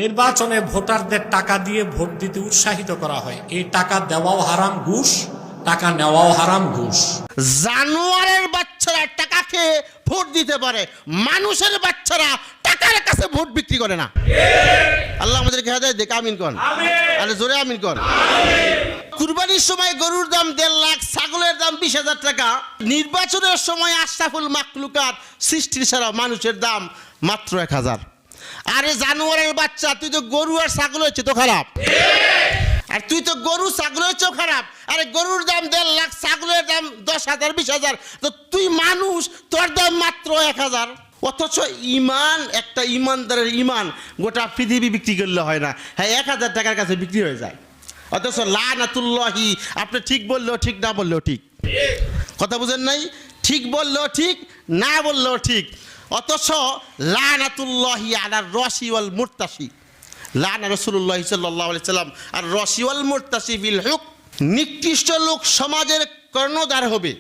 নির্বাচনে ভোটারদের টাকা দিয়ে ভোট দিতে উৎসাহিত করা হয়। এই টাকা দেওয়াও হারাম, ঘুষ টাকা নেওয়াও হারাম, ঘুষ। জানোয়ারের বাচ্চারা টাকা খেয়ে ভোট দিতে পারে, মানুষের বাচ্চারা টাকার কাছে ভোট বিক্রি করে না। আল্লাহ আমাদেরকে হেদায়েত দেখ, আমিন কোন, আরে জোরে আমিন কোন। কুরবানির সময় গরুর দাম 1.5 লাখ, ছাগলের দাম 20,000 টাকা। নির্বাচনের সময় আশরাফুল মাখলুকাত সৃষ্টির সারা মানুষের দাম মাত্র 1,000। আরে জানোয়ারের বাচ্চা, তুই তো গরু আর ছাগল হচ্ছে তো খারাপ, আর তুই তো গরু ছাগল হচ্ছেও খারাপ। আরে গরুর দাম 1.5 লাখ, ছাগলের দাম 10,000 20,000, তো তুই মানুষ, তোর দাম মাত্র 1,000। অথচ ইমান, একটা ইমানদারের ইমান গোটা পৃথিবী বিক্রি করলে হয় না, হ্যাঁ 1,000 টাকার কাছে বিক্রি হয়ে যায়। অথচ লানাতুল্লাহি, আপনি ঠিক বললেও ঠিক, না বললেও ঠিক। কথা বুঝেন নাই? ঠিক বললেও ঠিক, না বললেও ঠিক। অথচ লানাতুল্লাহি আলার রশি ওয়াল মুরতাশি, লানা রাসূলুল্লাহ সাল্লাল্লাহু আলাইহি সাল্লাম আর রশি ওয়াল মুরতাশি ফিল হুক। নিকৃষ্ট লোক সমাজের কর্ণধার হবে।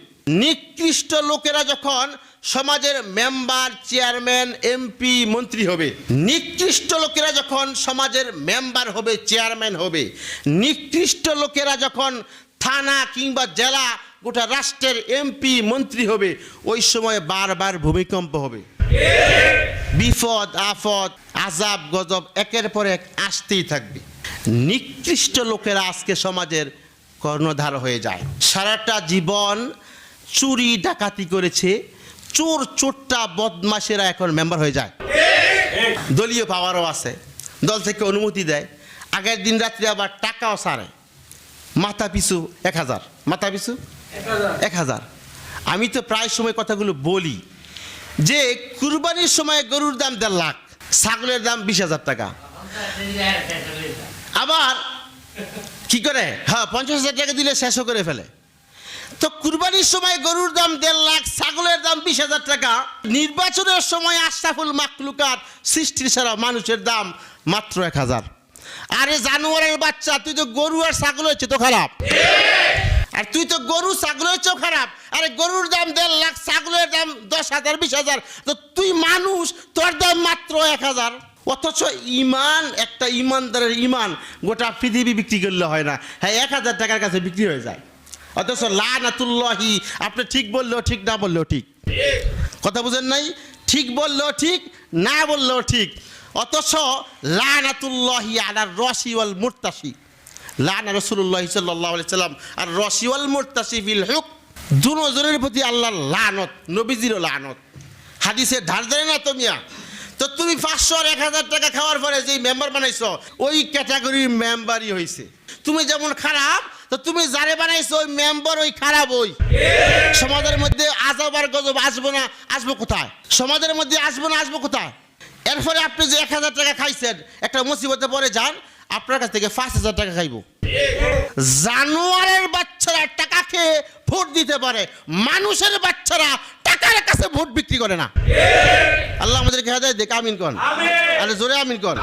নিকৃষ্ট লোকেরা যখন সমাজের মেম্বার, চেয়ারম্যান, এমপি, মন্ত্রী হবে, নিকৃষ্ট লোকেরা যখন সমাজের মেম্বার হবে, চেয়ারম্যান হবে, নিকৃষ্ট লোকেরা যখন থানা কিংবা জেলা, গোটা রাষ্ট্রের এমপি, মন্ত্রী হবে, ওই সময় বারবার ভূমিকম্প হবে, বিপদ আপদ, আজাব গজব একের পর এক আসতেই থাকবে। নিকৃষ্ট লোকেরা আজকে সমাজের কর্ণধার হয়ে যায়। সারাটা জীবন চুরি ডাকাতি করেছে, চোর চোরটা বদমাশেরা এখন মেম্বার হয়ে যায়। দলীয় পাওয়ারও আছে, দল থেকে অনুমতি দেয়, আগের দিন রাত্রে আবার টাকাও ছাড়ে, মাথা পিছু 1,000, মাথা পিছু 1,000। আমি তো প্রায় সময় কথাগুলো বলি যে কুরবানির সময় গরুর দাম 1.5 লাখ, ছাগলের দাম 20,000 টাকা। আবার কি করে, হ্যাঁ 50,000 টাকা দিলে শেষও করে ফেলে। তো কুরবানির সময় গরুর দাম 1.5 লাখ, ছাগলের দাম 20,000 টাকা। নির্বাচনের সময় আশরাফুল মাখলুকাত সৃষ্টির সারা মানুষের দাম মাত্র 1,000। আরে জানোয়ারের বাচ্চা, তুই তো গরু আর ছাগল হচ্ছে তো খারাপ, আর তুই তো গরু ছাগল হচ্ছেও খারাপ। আরে গরুর দাম 1.5 লাখ, ছাগলের দাম 10,000 20,000, তো তুই মানুষ, তোর দাম মাত্র 1,000। অথচ ইমান, একটা ইমানদারের ইমান গোটা পৃথিবী বিক্রি করলে হয় না, হ্যাঁ 1,000 টাকার কাছে বিক্রি হয়ে যায়। অথচ লানাতুল্লাহি, আপনি ঠিক বললেও ঠিক, না বললেও ঠিক। কথা বুঝেন নাই? ঠিক বললেও ঠিক, না বললেও ঠিক। অথচ লানাতুল্লাহি আলার রশি ওয়াল মুরতাশি, লানা রাসূলুল্লাহ সাল্লাল্লাহু আলাইহি সাল্লাম আর রশি ওয়াল মুরতাশি ফিল হুক। দুজনের প্রতি আল্লাহর লানত, নবীজিরও লানত। হাদিসের ধার ধরে না তো মিয়া, তো তুমি 500 আর 1,000 টাকা খাওয়ার পরে যে মেম্বার বানাইছো, ওই ক্যাটাগরির মেম্বারই হয়েছে। তুমি যেমন খারাপ, তো তুমি যারে বানাইছো ওই মেম্বার ওই খারাপ। ওই সমাজের মধ্যে আজব আর গজব আসবো না, আসবো কোথায়? সমাজের মধ্যে আসবো না, আসবো কোথায়? এরপরে আপনি যে 1,000 টাকা খাইছেন, একটা মুসিবতে পরে যান, আপনার কাছ থেকে 5,000 টাকা খাইবো। জানোয়ারের বাচ্চারা টাকা খেয়ে ভোট দিতে পারে, মানুষের বাচ্চারা টাকার কাছে ভোট বিক্রি করে না। আল্লাহ আমাদেরকে হেদায়েত দেখ, আমিন কোন, আরে জোরে আমিন কোন।